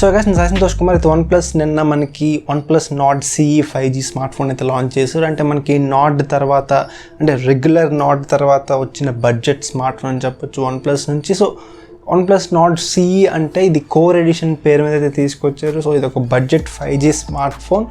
So guys నేను సంతోష్ కుమార్. అయితే OnePlus నిన్న మనకి OnePlus Nord CE 5G smart phone అయితే లాంచ్ చేశారు. అంటే మనకి నార్డ్ తర్వాత అంటే రెగ్యులర్ నార్డ్ తర్వాత వచ్చిన బడ్జెట్ స్మార్ట్ ఫోన్ అని చెప్పొచ్చు OnePlus నుంచి. సో OnePlus Nord CE అంటే ఇది కోర్ ఎడిషన్ పేరు మీద అయితే తీసుకొచ్చారు. సో ఇది ఒక budget 5G smart phone.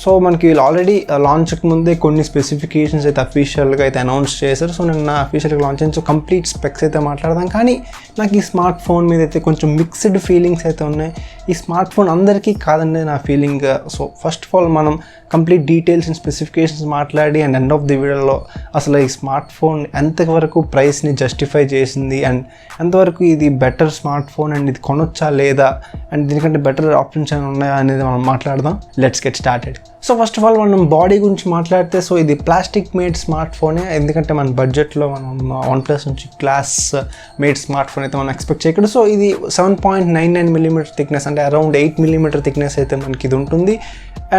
So మనకి వీళ్ళు ఆల్రెడీ లాంచ్కి ముందే కొన్ని స్పెసిఫికేషన్స్ అయితే అఫీషియల్గా అయితే అనౌన్స్ చేశారు. సో నేను అఫీషియల్గా లాంచ్ అయింది. సో కంప్లీట్ స్పెక్స్ అయితే మాట్లాడదాం. కానీ నాకు ఈ స్మార్ట్ ఫోన్ మీద అయితే కొంచెం మిక్స్డ్ ఫీలింగ్స్ అయితే ఉన్నాయి. ఈ స్మార్ట్ ఫోన్ అందరికీ కాదండి నా feeling. So first of all మనం కంప్లీట్ డీటెయిల్స్ అండ్ స్పెసిఫికేషన్స్ మాట్లాడి అండ్ ఎండ్ ఆఫ్ ది వీడియోలో అసలు ఈ స్మార్ట్ ఫోన్ ఎంతవరకు ప్రైస్ని జస్టిఫై చేసింది అండ్ ఎంతవరకు ఇది బెటర్ స్మార్ట్ ఫోన్ అండ్ ఇది కొనొచ్చా లేదా అండ్ దీనికంటే బెటర్ ఆప్షన్స్ ఏమైనా ఉన్నాయా అనేది మనం మాట్లాడదాం. Let's get started. So first of all మనం బాడీ గురించి మాట్లాడితే సో ఇది ప్లాస్టిక్ మేడ్ స్మార్ట్ ఫోనే. ఎందుకంటే మన బడ్జెట్లో మనం OnePlus నుంచి గ్లాస్ మేడ్ స్మార్ట్ ఫోన్ అయితే మనం ఎక్స్పెక్ట్ చేయకూడదు. సో ఇది 7.99mm థిక్నెస్ అంటే అరౌండ్ 8mm థిక్నెస్ అయితే మనకి ఇది ఉంటుంది.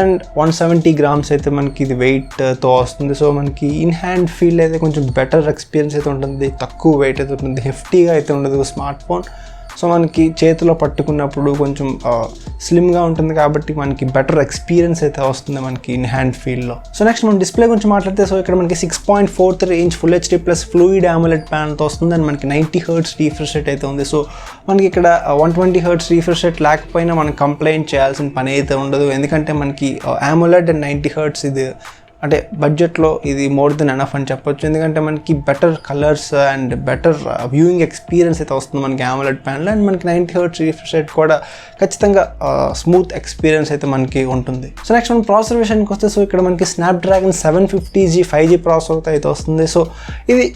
అండ్ 170 grams అయితే మనకి ఇది వెయిట్తో వస్తుంది. సో మనకి ఇన్ హ్యాండ్ ఫీల్ అయితే కొంచెం బెటర్ ఎక్స్పీరియన్స్ అయితే ఉంటుంది. తక్కువ వెయిట్ అయితే ఉంటుంది. హెఫ్టీగా అయితే ఉండదు స్మార్ట్ ఫోన్. సో మనకి చేతిలో పట్టుకున్నప్పుడు కొంచెం స్లిమ్గా ఉంటుంది కాబట్టి మనకి బెటర్ ఎక్స్పీరియన్స్ అయితే వస్తుంది మనకి ఇన్ హ్యాండ్ ఫీల్లో. సో నెక్స్ట్ మనం డిస్ప్లే గురించి మాట్లాడితే సో ఇక్కడ మనకి 6.43 inch full HD plus fluid AMOLED ప్యానల్తో వస్తుంది. అండ్ మనకి 90 Hz రీఫ్రెష్ రేట్ అయితే ఉంది. సో మనకి ఇక్కడ 120 Hz రీఫ్రెష్ రేట్ లేకపోయినా మనం కంప్లైంట్ చేయాల్సిన పని అయితే ఉండదు. ఎందుకంటే మనకి AMOLED అండ్ 90 Hz ఇది అంటే బడ్జెట్లో ఇది మోర్ దెన్ ఎనఫ్ అని చెప్పొచ్చు. ఎందుకంటే మనకి better colours and better viewing experience అయితే వస్తుంది మనకి AMOLED ప్యానల్. అండ్ మనకి 90 Hz రిఫ్రెష్ రేట్ కూడా ఖచ్చితంగా స్మూత్ ఎక్స్పీరియన్స్ అయితే మనకి ఉంటుంది. సో నెక్స్ట్ మనం ప్రాసెసర్ విషయానికి వస్తే సో ఇక్కడ మనకి Snapdragon 750G 5G ప్రాసెసర్ అయితే వస్తుంది. సో ఇది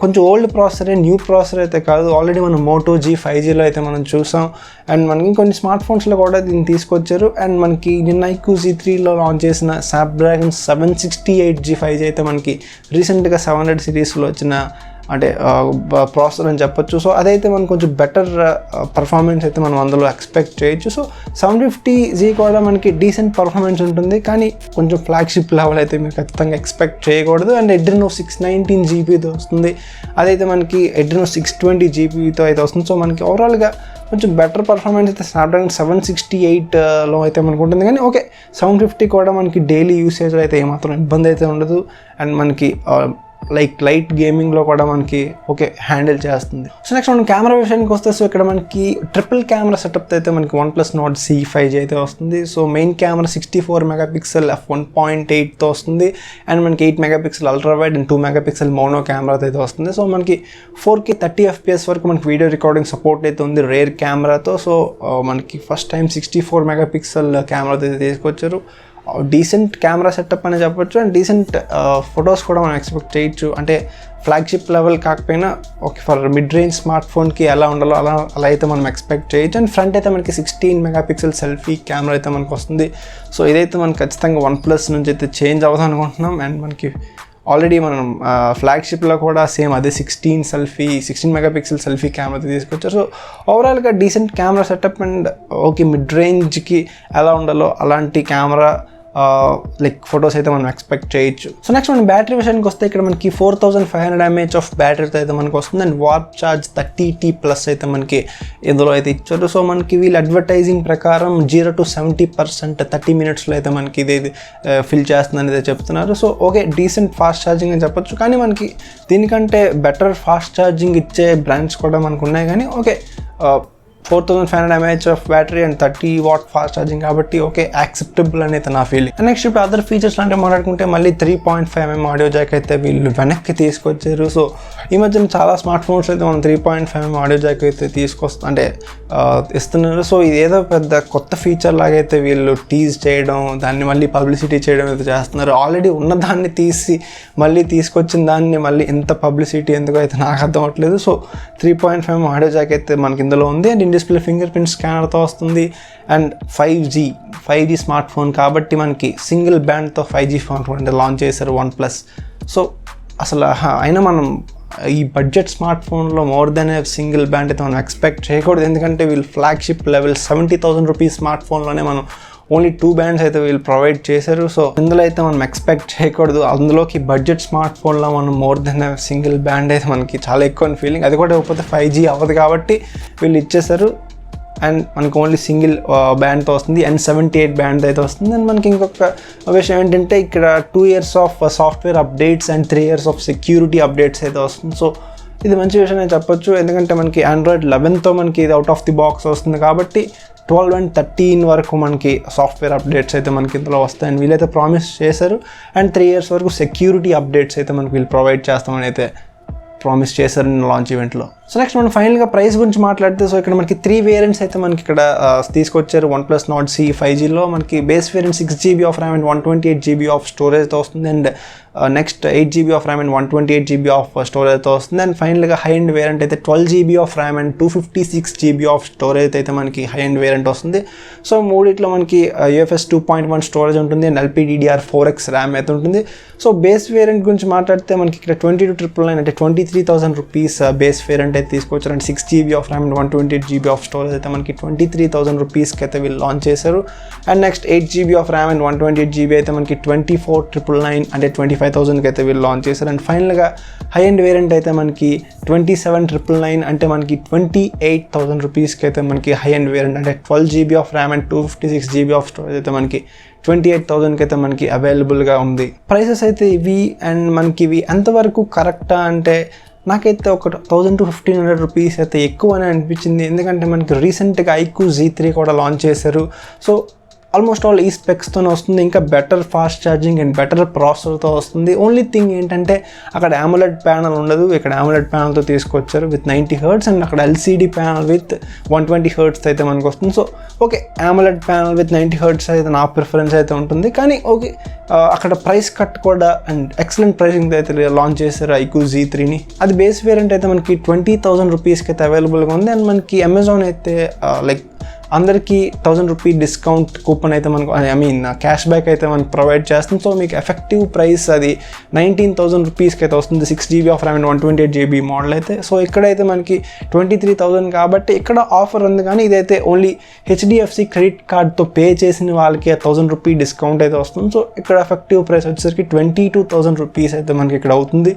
కొంచెం ఓల్డ్ ప్రాసెసరే, న్యూ ప్రాసెసర్ అయితే కాదు. ఆల్రెడీ మనం Moto G5Gలో అయితే మనం చూసాం. అండ్ మనకి కొన్ని స్మార్ట్ ఫోన్స్లో కూడా దీన్ని తీసుకొచ్చారు. అండ్ మనకి నిన్న iQOO Z3లో లాంచ్ చేసిన Snapdragon 768G 5G అయితే మనకి రీసెంట్గా 700 సిరీస్లో వచ్చిన అంటే ప్రాసెసర్ అని చెప్పొచ్చు. సో అదైతే మనకు కొంచెం బెటర్ పర్ఫార్మెన్స్ అయితే మనం అందులో ఎక్స్పెక్ట్ చేయొచ్చు. సో 750G కూడా మనకి డీసెంట్ పర్ఫార్మెన్స్ ఉంటుంది. కానీ కొంచెం ఫ్లాగ్షిప్ లెవెల్ అయితే మీరు ఖచ్చితంగా ఎక్స్పెక్ట్ చేయకూడదు. అండ్ Adreno 619GBతో వస్తుంది. అదైతే మనకి Adreno 620GBతో అయితే వస్తుంది. సో మనకి ఓవరాల్గా కొంచెం బెటర్ పర్ఫార్మెన్స్ అయితే Snapdragon 768లో అయితే మనకు ఉంటుంది. కానీ ఓకే 750 కూడా మనకి డైలీ యూసేజ్లో అయితే ఏమాత్రం ఇబ్బంది అయితే ఉండదు. అండ్ మనకి లైట్ గేమింగ్లో కూడా మనకి ఓకే హ్యాండిల్ చేస్తుంది. సో నెక్స్ట్ మనం కెమెరా విషయానికి వస్తే సో ఇక్కడ మనకి ట్రిపుల్ కెమెరా సెటప్ అయితే మనకి OnePlus Nord CE 5G అయితే వస్తుంది. సో మెయిన్ కెమెరా 64 MP f1.8తో వస్తుంది. అండ్ మనకి 8 MP ultra wide and 2 MP mono కెమెరాతో అయితే వస్తుంది. సో మనకి 4K 30 FPS వరకు మనకి వీడియో రికార్డింగ్ సపోర్ట్ అయితే ఉంది రేర్ కెమెరాతో. సో మనకి ఫస్ట్ టైం 64 MP కెమెరాతో అయితే తీసుకొచ్చారు. డీసెంట్ కెమెరా సెటప్ అని చెప్పొచ్చు. అండ్ డీసెంట్ ఫొటోస్ కూడా మనం ఎక్స్పెక్ట్ చేయొచ్చు. అంటే ఫ్లాగ్షిప్ లెవెల్ కాకపోయినా okay for mid range smart ఫోన్కి ఎలా ఉండాలో అలా అయితే మనం ఎక్స్పెక్ట్ చేయొచ్చు. అండ్ ఫ్రంట్ అయితే మనకి 16 MP సెల్ఫీ కెమెరా అయితే మనకు వస్తుంది. సో ఇదైతే మనకి ఖచ్చితంగా OnePlus నుంచి అయితే చేంజ్ అవుదాం అనుకుంటున్నాం. అండ్ మనకి ఆల్రెడీ మనం ఫ్లాగ్షిప్లో కూడా సేమ్ అదే 16 MP సెల్ఫీ కెమెరా తీసుకొచ్చారు. సో ఓవరాల్గా decent camera setup and okay mid రేంజ్కి ఎలా ఉండాలో అలాంటి కెమెరా లైక్ ఫొటోస్ అయితే మనం ఎక్స్పెక్ట్ చేయొచ్చు. సో నెక్స్ట్ మనం బ్యాటరీ విషయానికి వస్తే ఇక్కడ మనకి 4500 mAh ఆఫ్ బ్యాటరీతో అయితే మనకు వస్తుంది. అండ్ వార్ప్ ఛార్జ్ 30T+ అయితే మనకి ఇందులో అయితే ఇచ్చారు. సో మనకి వీళ్ళు అడ్వర్టైజింగ్ ప్రకారం 0 to 70% 30 minutesలో అయితే మనకి ఇది ఫిల్ చేస్తుందని అయితే చెప్తున్నారు. So okay decent fast charging అని చెప్పొచ్చు. కానీ మనకి దీనికంటే బెటర్ ఫాస్ట్ ఛార్జింగ్ ఇచ్చే బ్రాండ్స్ కూడా మనకు ఉన్నాయి. కానీ okay 4500 mAh of battery and 30 watt fast charging కాబట్టి ఓకే యాక్సెప్టబుల్ అనేది నా ఫీలింగ్. నెక్స్ట్ ఇప్పుడు అదర్ ఫీచర్స్ అంటే మాట్లాడుకుంటే మళ్ళీ 3.5mm ఆడియో జాక్ అయితే వీళ్ళు వెనక్కి తీసుకొచ్చారు. సో ఈ మధ్యన చాలా స్మార్ట్ ఫోన్స్ అయితే మనం 3.5mm ఆడియో జాక్ అయితే ఇస్తున్నారు. సో ఇదేదో పెద్ద కొత్త ఫీచర్ లాగైతే వీళ్ళు టీజ్ చేయడం దాన్ని మళ్ళీ పబ్లిసిటీ చేయడం అయితే చేస్తున్నారు. ఆల్రెడీ ఉన్న దాన్ని తీసి మళ్ళీ తీసుకొచ్చిన దాన్ని మళ్ళీ ఇంత పబ్లిసిటీ ఎందుకు అయితే నాకు అర్థం అవ్వట్లేదు. సో 3.5mm ఆడియో జాక్ అయితే మనకి ఇందులో ఉంది. అండ్ డిస్ప్లే ఫింగర్ ప్రింట్ స్కానర్తో వస్తుంది. అండ్ 5G స్మార్ట్ ఫోన్ కాబట్టి మనకి సింగిల్ బ్యాండ్తో 5G స్మార్ట్ ఫోన్ అంటే లాంచ్ చేశారు OnePlus. సో అసలు అయినా మనం ఈ బడ్జెట్ స్మార్ట్ ఫోన్లో మోర్ దెన్ సింగిల్ బ్యాండ్ అయితే మనం ఎక్స్పెక్ట్ చేయకూడదు. ఎందుకంటే వీళ్ళు ఫ్లాగ్షిప్ లెవెల్ 70,000 రూపీస్ స్మార్ట్ ఫోన్లోనే మనం ఓన్లీ 2 bands అయితే వీళ్ళు ప్రొవైడ్ చేశారు. సో ఇందులో అయితే మనం ఎక్స్పెక్ట్ చేయకూడదు. అందులోకి బడ్జెట్ స్మార్ట్ ఫోన్లో మనం మోర్ దెన్ సింగిల్ బ్యాండ్ అయితే మనకి చాలా ఎక్కువ ఫీలింగ్. అది కూడా ఇవ్వకపోతే 5G అవ్వదు కాబట్టి వీళ్ళు ఇచ్చేసారు. అండ్ మనకి ఓన్లీ సింగిల్ బ్యాండ్తో వస్తుంది, N78 బ్యాండ్ అయితే వస్తుంది. అండ్ మనకి ఇంకొక విషయం ఏంటంటే ఇక్కడ 2 years of software updates and 3 years of security updates అయితే వస్తుంది. సో ఇది మంచి విషయం నేను చెప్పొచ్చు, ఎందుకంటే మనకి Android 11తో మనకి ఇది అవుట్ ఆఫ్ ది బాక్స్ వస్తుంది కాబట్టి 12 and 13 వరకు మనకి సాఫ్ట్వేర్ అప్డేట్స్ అయితే మనకి ఇందులో వస్తాయి. అండ్ వీళ్ళైతే ప్రామిస్ చేశారు. అండ్ 3 years వరకు సెక్యూరిటీ అప్డేట్స్ అయితే మనకి వీళ్ళు ప్రొవైడ్ చేస్తామని అయితే ప్రామిస్ చేశారు లాంచ్ ఈవెంట్లో. సో నెక్స్ట్ మనం ఫైనల్గా ప్రైస్ గురించి మాట్లాడితే, సో ఇక్కడ మనకి 3 వేరియంట్స్ అయితే మనకి ఇక్కడ తీసుకొచ్చారు. OnePlus Nord CE 5Gలో మనకి base variant 6GB of RAM and 128GB of స్టోరేజ్తో వస్తుంది. And next 8GB of RAM and 128GB of స్టోరేజ్తో వస్తుంది. అండ్ ఫైనల్గా హై ఎండ్ వేరియంట్ అయితే 12GB of RAM and 256GB of storage అయితే మనకి హై ఎండ్ వేరియంట్ వస్తుంది. సో మూడిట్లో మనకి UFS 2.1 స్టోరేజ్ ఉంటుంది అండ్ LPDDR4X ర్యామ్ అయితే ఉంటుంది. సో బేస్ వేరియంట్ గురించి మాట్లాడితే మనకి ఇక్కడ 22,999 అంటే 23,000 రూపీస్ బేస్ వేరియంట్ అయితే తీసుకొచ్చారు. And 6GB of RAM and 128GB of storage అయితే మనకి 23,000 రూపీస్కి అయితే వీళ్ళు లాంచ్ చేశారు. And next 8GB of RAM and 128GB అయితే మనకి 24,999 అంటే 25,000కి అయితే వీళ్ళు లాంచ్ చేశారు. అండ్ ఫైనల్గా హై ఎండ్ వేరియంట్ అయితే మనకి 27,999 అంటే మనకి 28,000 రూపీస్కి అయితే మనకి హై ఎండ్ వేరియంట్ అంటే 12GB of RAM and 256GB of storage అయితే మనకి 28,000కి అయితే మనకి అవైలబుల్గా ఉంది. ప్రైసెస్ అయితే ఇవి. అండ్ మనకి ఇవి ఎంతవరకు కరెక్టా అంటే నాకైతే ఒక 1,000 to 1,500 రూపీస్ అయితే ఎక్కువ అని అనిపించింది, ఎందుకంటే మనకి రీసెంట్గా iQOO Z3 కూడా లాంచ్ చేశారు. సో ఆల్మోస్ట్ ఆల్ ఈ స్పెక్స్తోనే వస్తుంది, ఇంకా better fast charging and better ప్రాసెసర్తో వస్తుంది. ఓన్లీ థింగ్ ఏంటంటే అక్కడ AMOLED ప్యానల్ ఉండదు, ఇక్కడ AMOLED ప్యానల్తో తీసుకొచ్చారు విత్ 90 Hz అండ్ అక్కడ LCD ప్యానల్ విత్ 120 Hz అయితే మనకు వస్తుంది. So okay, AMOLED panel with 90 Hz అయితే నా ప్రిఫరెన్స్ అయితే ఉంటుంది. కానీ ఓకే, అక్కడ ప్రైస్ కట్ కూడా అండ్ ఎక్సలెంట్ ప్రైసింగ్ అయితే లాంచ్ చేశారు iQOO Z3ని. అది బేస్ వేరియంట్ అయితే మనకి 20,000 రూపీస్కి అయితే అవైలబుల్గా ఉంది. అండ్ మనకి అమెజాన్ అయితే లైక్ అందరికీ 1,000 రూపీ డిస్కౌంట్ కూపన్ అయితే మనకు క్యాష్ బ్యాక్ అయితే మనకు ప్రొవైడ్ చేస్తుంది. సో మీకు ఎఫెక్టివ్ ప్రైస్ అది 19,000 రూపీస్కి అయితే వస్తుంది 6GB of RAM and 128GB model అయితే. సో ఇక్కడైతే మనకి 23,000 కాబట్టి ఇక్కడ ఆఫర్ ఉంది. కానీ ఇదైతే ఓన్లీ HDFC క్రెడిట్ కార్డ్తో పే చేసిన వాళ్ళకి 1,000 రూపీ డిస్కౌంట్ అయితే వస్తుంది. సో ఇక్కడ ఎఫెక్టివ్ ప్రైస్ వచ్చేసరికి 22,000 రూపీస్ అయితే మనకి ఇక్కడ అవుతుంది.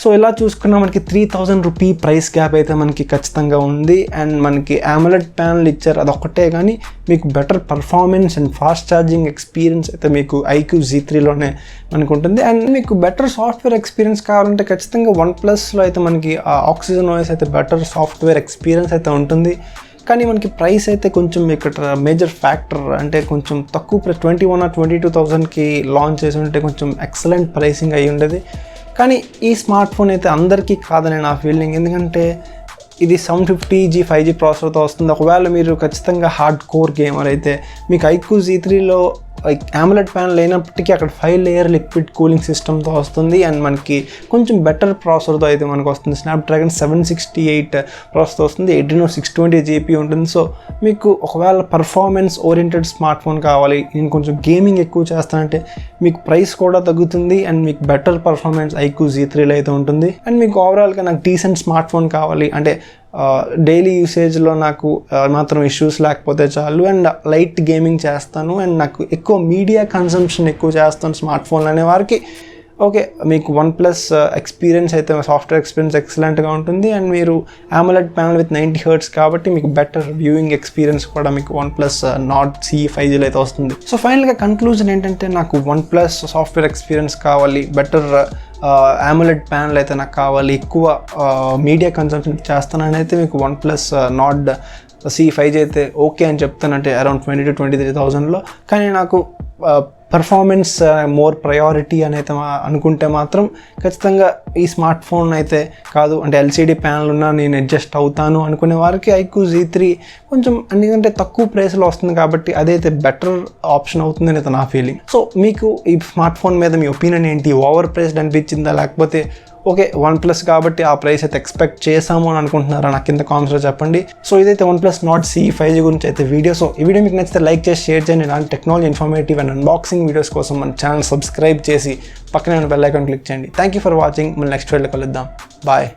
సో ఇలా చూసుకున్నా మనకి 3,000 రూపీ ప్రైస్ గ్యాప్ అయితే మనకి ఖచ్చితంగా ఉంది. అండ్ మనకి AMOLED ప్యానల్ ఇచ్చారు, అదొక్కటే. కానీ మీకు better performance and fast charging experience అయితే మీకు iQOO Z3లోనే మనకు ఉంటుంది. అండ్ మీకు బెటర్ సాఫ్ట్వేర్ ఎక్స్పీరియన్స్ కావాలంటే ఖచ్చితంగా OnePlusలో అయితే మనకి ఆక్సిజన్ OS అయితే బెటర్ సాఫ్ట్వేర్ ఎక్స్పీరియన్స్ అయితే ఉంటుంది. కానీ మనకి ప్రైస్ అయితే కొంచెం ఇక్కడ మేజర్ ఫ్యాక్టర్, అంటే కొంచెం తక్కువ 21,000 or 22,000కి లాంచ్ చేసి ఉంటే కొంచెం ఎక్సలెంట్ ప్రైసింగ్ అయ్యి ఉండేది. కానీ ఈ స్మార్ట్ ఫోన్ అయితే అందరికీ కాదని నా ఫీలింగ్, ఎందుకంటే ఇది 750G 5G ప్రాసెసర్తో వస్తుంది. ఒకవేళ మీరు ఖచ్చితంగా హార్డ్ కోర్ గేమర్ అయితే మీకు iQOO Z3లో AMOLED ప్యానల్ అయినప్పటికీ అక్కడ 5-layer లిక్విడ్ కూలింగ్ సిస్టమ్తో వస్తుంది. అండ్ మనకి కొంచెం బెటర్ ప్రాసెసర్తో అయితే మనకు వస్తుంది. స్నాప్డ్రాగన్ 768 ప్రాసెసర్ వస్తుంది, Adreno 620 GPU ఉంటుంది. సో మీకు ఒకవేళ పర్ఫార్మెన్స్ ఓరియంటెడ్ స్మార్ట్ ఫోన్ కావాలి, నేను కొంచెం గేమింగ్ ఎక్కువ చేస్తానంటే మీకు ప్రైస్ కూడా తగ్గుతుంది. అండ్ మీకు బెటర్ పర్ఫార్మెన్స్ iQOO Z3లో అయితే ఉంటుంది. అండ్ మీకు ఓవరాల్గా నాకు డీసెంట్ స్మార్ట్ ఫోన్ కావాలి అంటే డైలీ యూసేజ్లో నాకు మాత్రం ఇష్యూస్ లేకపోతే చాలు, అండ్ లైట్ గేమింగ్ చేస్తాను, అండ్ నాకు ఎక్కువ మీడియా కన్సంప్షన్ ఎక్కువ చేస్తాను స్మార్ట్ ఫోన్లు అనే వారికి ఓకే, మీకు OnePlus ఎక్స్పీరియన్స్ అయితే సాఫ్ట్వేర్ ఎక్స్పీరియన్స్ ఎక్సలెంట్గా ఉంటుంది. అండ్ మీరు AMOLED ప్యానల్ విత్ 90 Hz కాబట్టి మీకు బెటర్ వ్యూయింగ్ ఎక్స్పీరియన్స్ కూడా మీకు OnePlus Nord CE 5Gలో అయితే వస్తుంది. సో ఫైనల్గా కన్క్లూజన్ ఏంటంటే నాకు OnePlus సాఫ్ట్వేర్ ఎక్స్పీరియన్స్ కావాలి, బెటర్ AMOLED ప్యానల్ అయితే నాకు కావాలి, ఎక్కువ మీడియా కన్సంప్షన్ చేస్తానని అయితే మీకు OnePlus Nord CE 5G అయితే ఓకే అని చెప్తానంటే అరౌండ్ 20,000 to 23,000లో. కానీ నాకు పర్ఫార్మెన్స్ మోర్ ప్రయారిటీ అని అయితే అనుకుంటే మాత్రం ఖచ్చితంగా ఈ స్మార్ట్ ఫోన్ అయితే కాదు, అంటే LCD ప్యానల్ ఉన్నా నేను అడ్జస్ట్ అవుతాను అనుకునే వారికి iQOO Z3 కొంచెం ఎందుకంటే తక్కువ ప్రైస్లో వస్తుంది కాబట్టి అదైతే బెటర్ ఆప్షన్ అవుతుంది అనేది నా ఫీలింగ్. సో మీకు ఈ స్మార్ట్ ఫోన్ మీద మీ ఒపీనియన్ ఏంటి? ఓవర్ ప్రైస్డ్ అనిపించిందా, లేకపోతే ఓకే OnePlus కాబట్టి ఆ ప్రైస్ అయితే ఎక్స్పెక్ట్ చేసాము అని అనుకుంటున్నారా? నాకు కింద కామెంట్స్లో చెప్పండి. సో ఇదైతే OnePlus Nord CE 5G గురించి అయితే వీడియో. సో ఈ వీడియో మీకు నచ్చితే లైక్ చేసి షేర్ చేయండి. ఇలాంటి technology informative and unboxing videos కోసం మన ఛానల్ సబ్స్క్రైబ్ చేసి పక్కనే ఉన్న బెల్ ఐకాన్ క్లిక్ చేయండి. Thank you for watching. మళ్ళీ నెక్స్ట్ వీడియోలో కలుద్దాం. బాయ్.